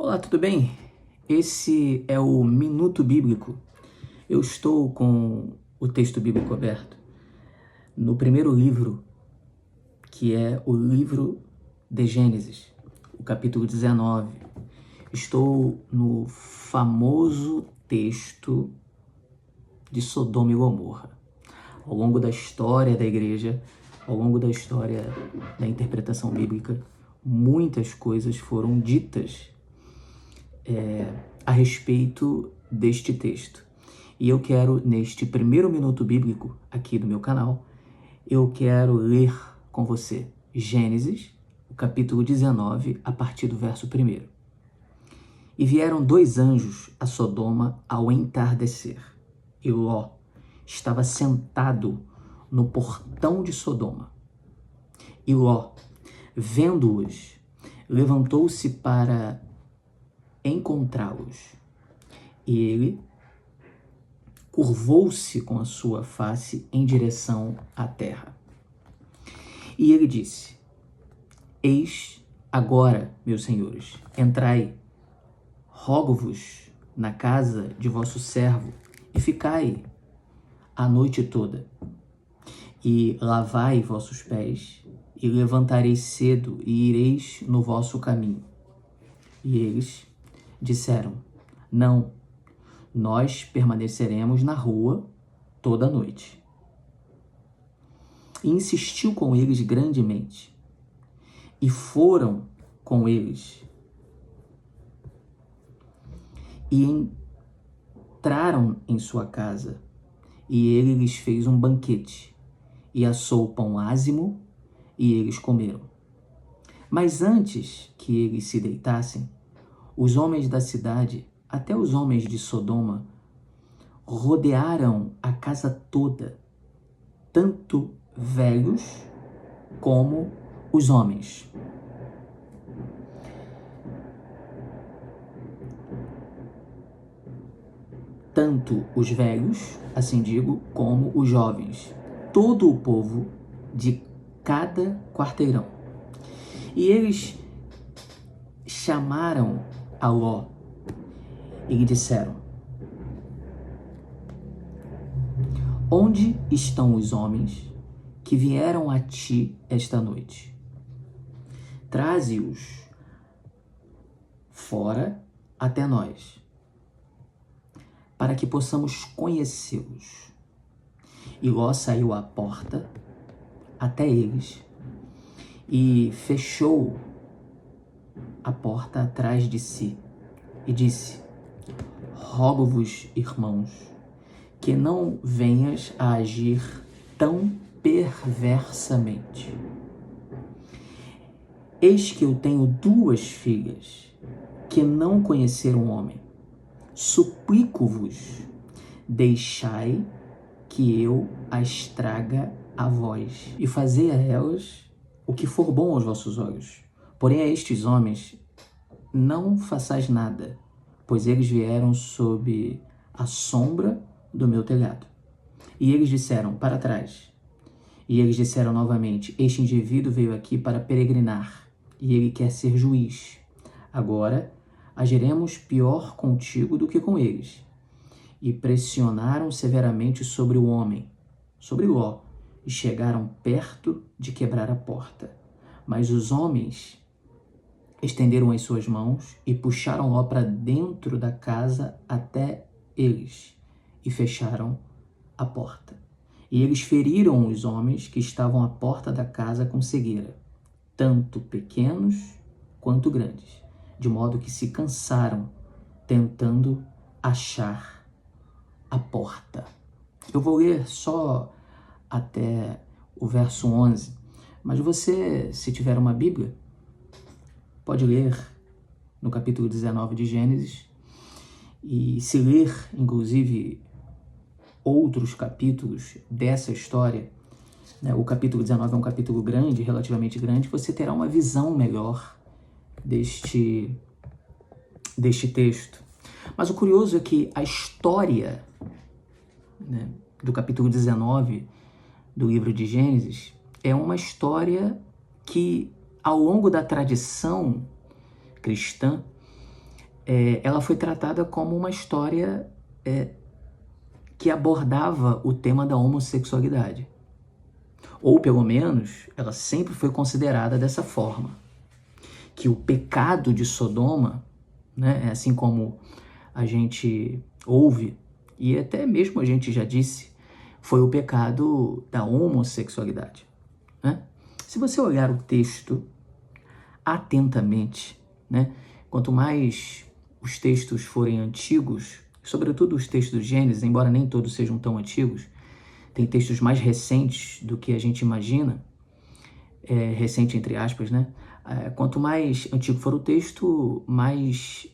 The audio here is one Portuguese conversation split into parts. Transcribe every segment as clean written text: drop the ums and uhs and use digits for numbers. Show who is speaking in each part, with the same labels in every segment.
Speaker 1: Olá, tudo bem? Esse é o Minuto Bíblico. Eu estou com o texto bíblico aberto no primeiro livro, que é o livro de Gênesis, o capítulo 19. Estou no famoso texto de Sodoma e Gomorra. Ao longo da história da igreja, ao longo da história da interpretação bíblica, muitas coisas foram ditas a respeito deste texto. E eu quero, neste primeiro minuto bíblico aqui do meu canal, eu quero ler com você Gênesis, o capítulo 19, a partir do verso 1. E vieram 2 anjos a Sodoma ao entardecer, e Ló estava sentado no portão de Sodoma. E Ló, vendo-os, levantou-se para encontrá-los. E ele curvou-se com a sua face em direção à terra. E ele disse: Eis agora, meus senhores, entrai, rogo-vos na casa de vosso servo, e ficai a noite toda. E lavai vossos pés, e levantareis cedo, e ireis no vosso caminho. E eles disseram: Não, nós permaneceremos na rua toda a noite. E insistiu com eles grandemente. E foram com eles. E entraram em sua casa. E ele lhes fez um banquete. E assou pão ázimo, e eles comeram. Mas antes que eles se deitassem, os homens da cidade, até os homens de Sodoma, rodearam a casa toda, tanto velhos como os homens. Tanto os velhos, assim digo, como os jovens, todo o povo de cada quarteirão. E eles chamaram a Ló e lhe disseram: Onde estão os homens que vieram a ti esta noite? Traze-os fora até nós, para que possamos conhecê-los. E Ló saiu à porta até eles e fechou a porta atrás de si e disse: Rogo-vos, irmãos, que não venhas a agir tão perversamente. Eis que eu tenho 2 filhas que não conheceram homem. Suplico-vos, deixai que eu as traga a vós, e fazei a elas o que for bom aos vossos olhos. Porém a estes homens não façais nada, pois eles vieram sob a sombra do meu telhado. E eles disseram: Para trás. E eles disseram novamente: Este indivíduo veio aqui para peregrinar, e ele quer ser juiz. Agora agiremos pior contigo do que com eles. E pressionaram severamente sobre o homem, sobre Ló, e chegaram perto de quebrar a porta. Mas os homens estenderam as suas mãos e puxaram Ló para dentro da casa até eles, e fecharam a porta. E eles feriram os homens que estavam à porta da casa com cegueira, tanto pequenos quanto grandes, de modo que se cansaram tentando achar a porta. Eu vou ler só até o verso 11, mas você, se tiver uma Bíblia, pode ler no capítulo 19 de Gênesis, e se ler, inclusive, outros capítulos dessa história, né? O capítulo 19 é um capítulo grande, relativamente grande, você terá uma visão melhor deste texto. Mas o curioso é que a história, né, do capítulo 19 do livro de Gênesis é uma história que, ao longo da tradição cristã, ela foi tratada como uma história que abordava o tema da homossexualidade. Ou, pelo menos, ela sempre foi considerada dessa forma. Que o pecado de Sodoma, né, assim como a gente ouve, e até mesmo a gente já disse, foi o pecado da homossexualidade. Né? Se você olhar o texto atentamente, né, quanto mais os textos forem antigos, sobretudo os textos do Gênesis, embora nem todos sejam tão antigos, tem textos mais recentes do que a gente imagina, recente entre aspas, né? Quanto mais antigo for o texto, mais,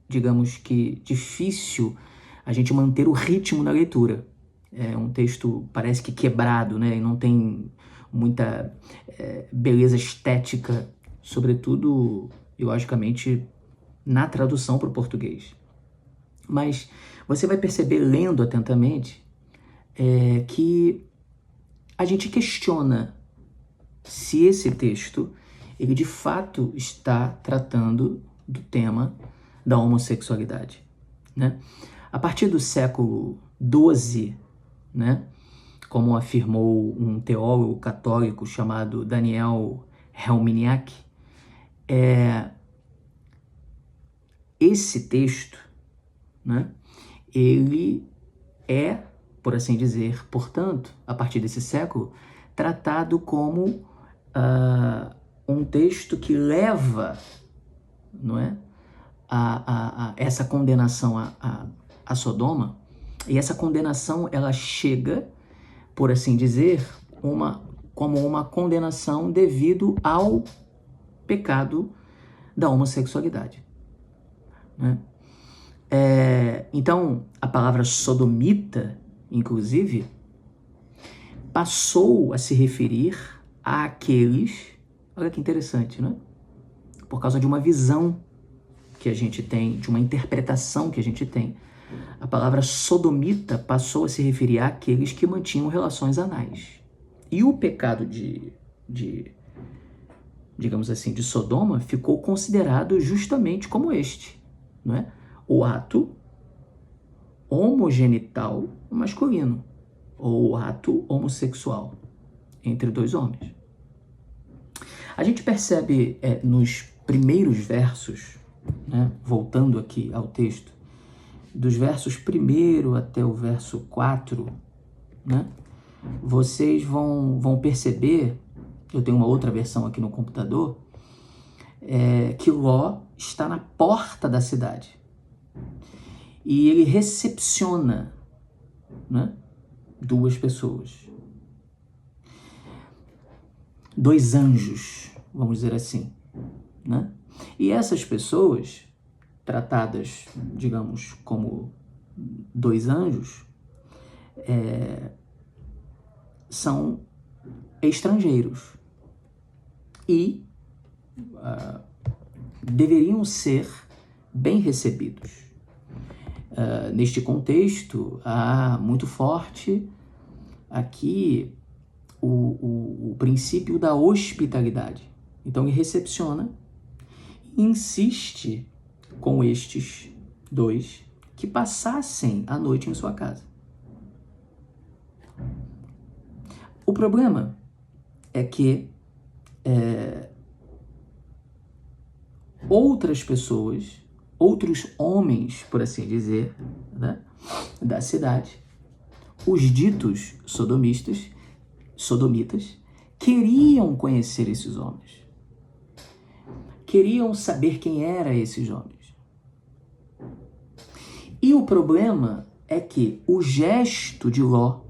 Speaker 1: digamos que, difícil a gente manter o ritmo da leitura. É um texto, parece que quebrado, né? E não tem muita beleza estética, sobretudo, e logicamente, na tradução para o português. Mas você vai perceber, lendo atentamente, que a gente questiona se esse texto, ele de fato está tratando do tema da homossexualidade, né? A partir do século XII, né, como afirmou um teólogo católico chamado Daniel Helminiak, esse texto, né, ele é, por assim dizer, portanto, a partir desse século, tratado como um texto que leva, não é, a essa condenação a Sodoma, e essa condenação ela chega, por assim dizer, como uma condenação devido ao pecado da homossexualidade. Né? Então, a palavra sodomita, inclusive, passou a se referir àqueles, olha que interessante, né? Por causa de uma visão que a gente tem, de uma interpretação que a gente tem. A palavra sodomita passou a se referir àqueles que mantinham relações anais. E o pecado digamos assim, de Sodoma ficou considerado justamente como este, não é? O ato homogenital masculino, ou o ato homossexual entre dois homens. A gente percebe nos primeiros versos, né, voltando aqui ao texto, dos versos 1 até o verso 4, né, vocês vão perceber, eu tenho uma outra versão aqui no computador, que Ló está na porta da cidade. E ele recepciona, né, duas pessoas. Dois anjos, vamos dizer assim. Né? E essas pessoas, tratadas, digamos, como dois anjos, são estrangeiros e deveriam ser bem recebidos. Neste contexto, há muito forte aqui o princípio da hospitalidade. Então ele recepciona e insiste com estes dois que passassem a noite em sua casa. O problema é que outras pessoas, outros homens, por assim dizer, né, da cidade, os ditos sodomitas, queriam conhecer esses homens. Queriam saber quem eram esses homens. E o problema é que o gesto de Ló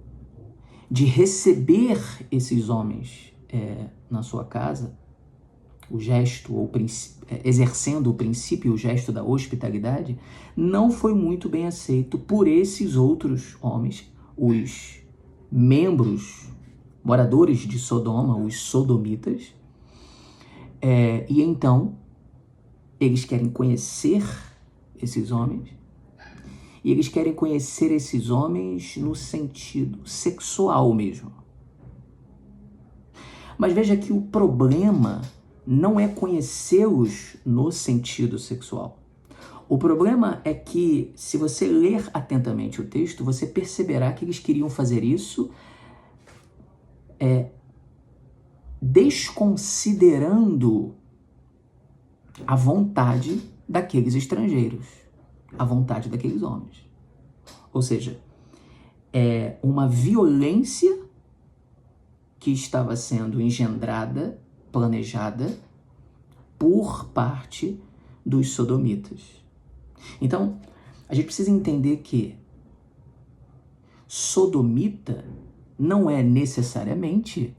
Speaker 1: de receber esses homens na sua casa, o gesto, ou exercendo o princípio, o gesto da hospitalidade, não foi muito bem aceito por esses outros homens, os membros, moradores de Sodoma, os sodomitas, e então eles querem conhecer esses homens, e eles querem conhecer esses homens no sentido sexual mesmo. Mas veja que o problema não é conhecê-los no sentido sexual. O problema é que, se você ler atentamente o texto, você perceberá que eles queriam fazer isso desconsiderando a vontade daqueles estrangeiros, a vontade daqueles homens. Ou seja, é uma violência que estava sendo engendrada, planejada por parte dos sodomitas. Então, a gente precisa entender que sodomita não é necessariamente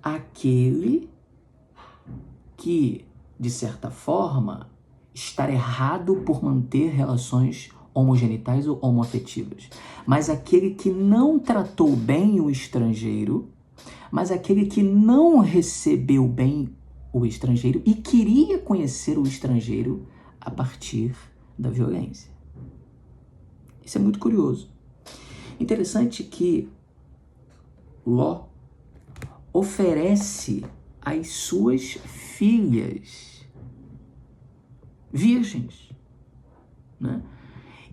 Speaker 1: aquele que, de certa forma, está errado por manter relações homogenitais ou homoafetivas, mas aquele que não tratou bem o estrangeiro, mas aquele que não recebeu bem o estrangeiro e queria conhecer o estrangeiro a partir da violência. Isso é muito curioso. Interessante que Ló oferece as suas filhas virgens, né?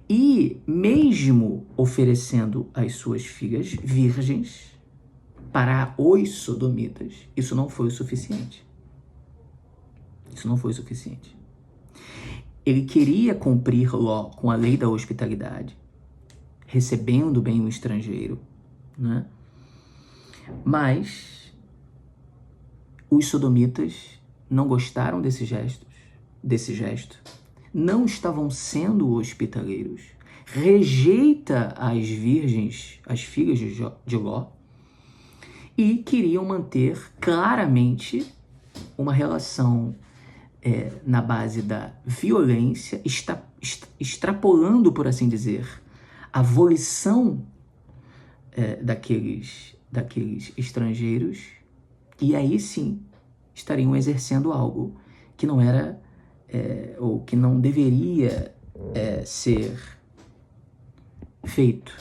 Speaker 1: E mesmo oferecendo as suas filhas virgens para os sodomitas, isso não foi o suficiente. Isso não foi o suficiente. Ele queria cumprir Ló com a lei da hospitalidade, recebendo bem o estrangeiro, né? Mas os sodomitas não gostaram desse gesto, não estavam sendo hospitaleiros, rejeita as virgens, as filhas de Ló, e queriam manter claramente uma relação na base da violência, extrapolando, por assim dizer, a volição daqueles estrangeiros, e aí sim estariam exercendo algo que não era ou que não deveria ser feito.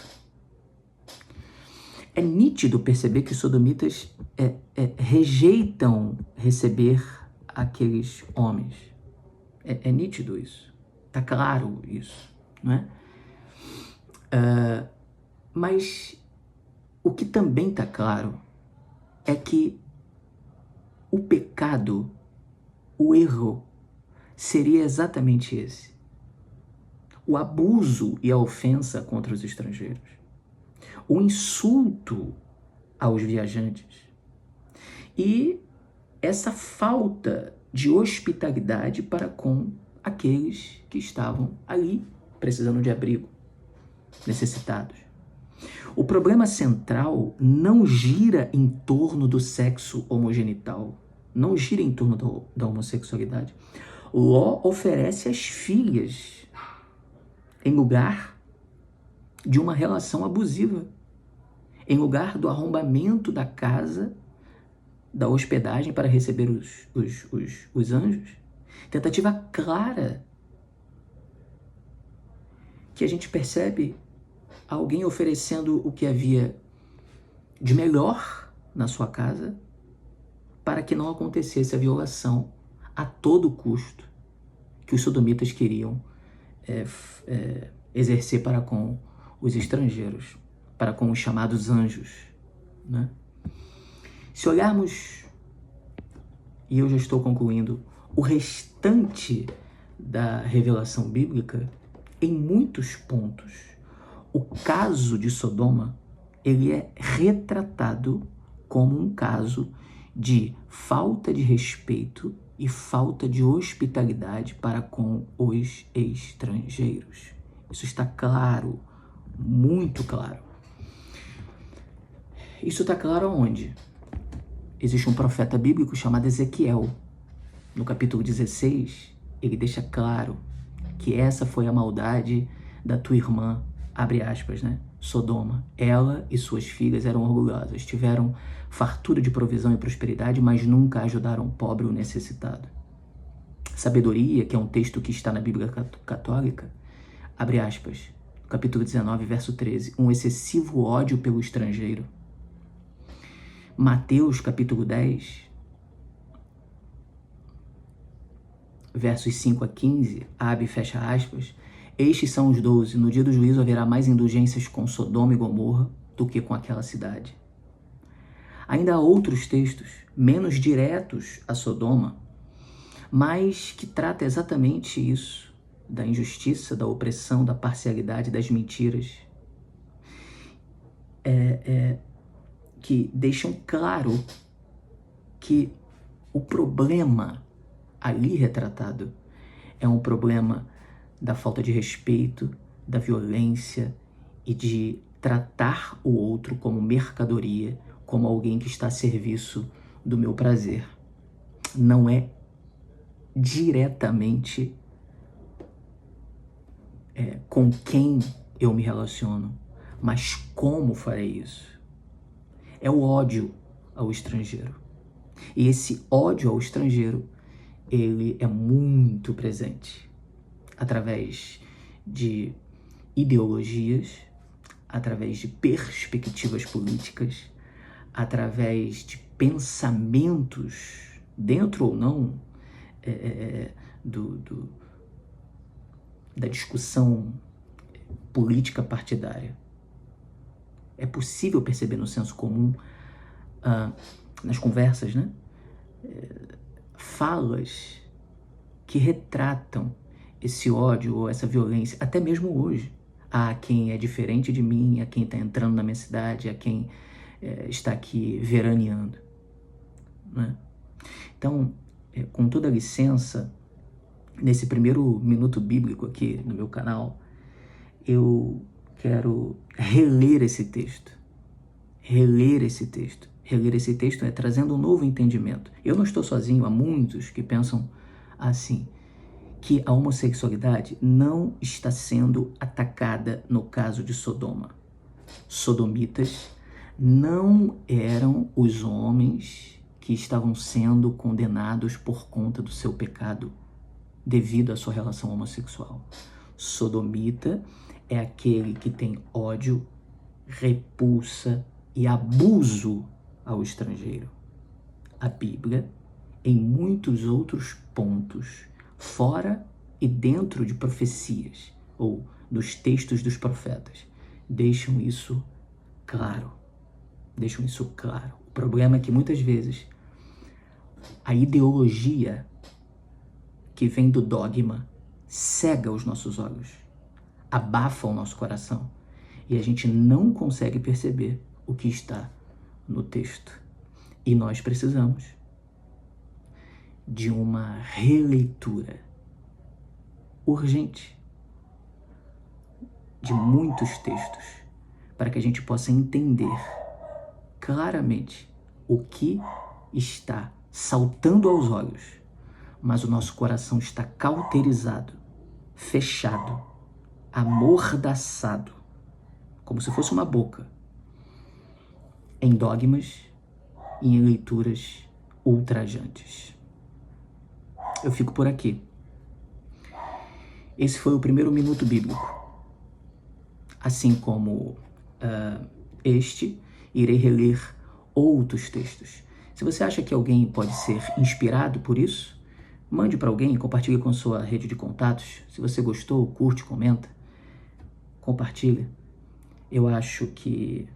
Speaker 1: É nítido perceber que os sodomitas rejeitam receber aqueles homens. É nítido isso. Está claro isso, não é? Mas o que também está claro é que o pecado, o erro, seria exatamente esse. O abuso e a ofensa contra os estrangeiros. O insulto aos viajantes. E essa falta de hospitalidade para com aqueles que estavam ali, precisando de abrigo, necessitados. O problema central não gira em torno do sexo homogenital, não gira em torno da homossexualidade. Ló oferece as filhas em lugar de uma relação abusiva, em lugar do arrombamento da casa, da hospedagem para receber os anjos. Tentativa clara que a gente percebe alguém oferecendo o que havia de melhor na sua casa para que não acontecesse a violação a todo custo que os sodomitas queriam exercer para com os estrangeiros, para com os chamados anjos, né? Se olharmos, e eu já estou concluindo, o restante da revelação bíblica, em muitos pontos, o caso de Sodoma, ele é retratado como um caso de falta de respeito e falta de hospitalidade para com os estrangeiros. Isso está claro, muito claro. Isso está claro aonde? Existe um profeta bíblico chamado Ezequiel. No capítulo 16, ele deixa claro que essa foi a maldade da tua irmã, abre aspas, né? Sodoma. Ela e suas filhas eram orgulhosas, tiveram fartura de provisão e prosperidade, mas nunca ajudaram o pobre ou necessitado. Sabedoria, que é um texto que está na Bíblia Católica, abre aspas, capítulo 19, verso 13, um excessivo ódio pelo estrangeiro. Mateus, capítulo 10, versos 5 a 15, abre e fecha aspas, estes são os 12, no dia do juízo haverá mais indulgências com Sodoma e Gomorra do que com aquela cidade. Ainda há outros textos, menos diretos a Sodoma, mas que trata exatamente isso, da injustiça, da opressão, da parcialidade, das mentiras, que deixam claro que o problema ali retratado é um problema da falta de respeito, da violência e de tratar o outro como mercadoria, como alguém que está a serviço do meu prazer. Não é diretamente com quem eu me relaciono, mas como farei isso. É o ódio ao estrangeiro. E esse ódio ao estrangeiro, ele é muito presente através de ideologias, através de perspectivas políticas, através de pensamentos, dentro ou não da discussão política partidária. É possível perceber no senso comum, nas conversas, né? Falas que retratam esse ódio ou essa violência, até mesmo hoje, a quem é diferente de mim, a quem está entrando na minha cidade, a quem está aqui veraneando, né? Então, com toda licença, nesse primeiro minuto bíblico aqui no meu canal, eu quero reler esse texto. Reler esse texto é trazendo um novo entendimento. Eu não estou sozinho, há muitos que pensam assim, que a homossexualidade não está sendo atacada no caso de Sodoma. Sodomitas não eram os homens que estavam sendo condenados por conta do seu pecado devido à sua relação homossexual. Sodomita é aquele que tem ódio, repulsa e abuso ao estrangeiro. A Bíblia, em muitos outros pontos, fora e dentro de profecias ou dos textos dos profetas, deixam isso claro. O problema é que muitas vezes a ideologia que vem do dogma cega os nossos olhos, abafa o nosso coração e a gente não consegue perceber o que está no texto. E nós precisamos de uma releitura urgente de muitos textos para que a gente possa entender claramente o que está saltando aos olhos, mas o nosso coração está cauterizado, fechado, amordaçado, como se fosse uma boca, em dogmas e em leituras ultrajantes. Eu fico por aqui. Esse foi o primeiro minuto bíblico. Assim como irei reler outros textos. Se você acha que alguém pode ser inspirado por isso, mande para alguém e compartilhe com sua rede de contatos. Se você gostou, curte, comenta, compartilha. Eu acho que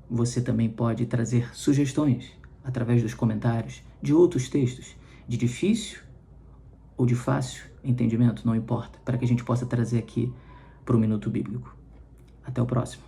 Speaker 1: você também pode trazer sugestões através dos comentários de outros textos, de difícil ou de fácil entendimento, não importa, para que a gente possa trazer aqui para o Minuto Bíblico. Até o próximo.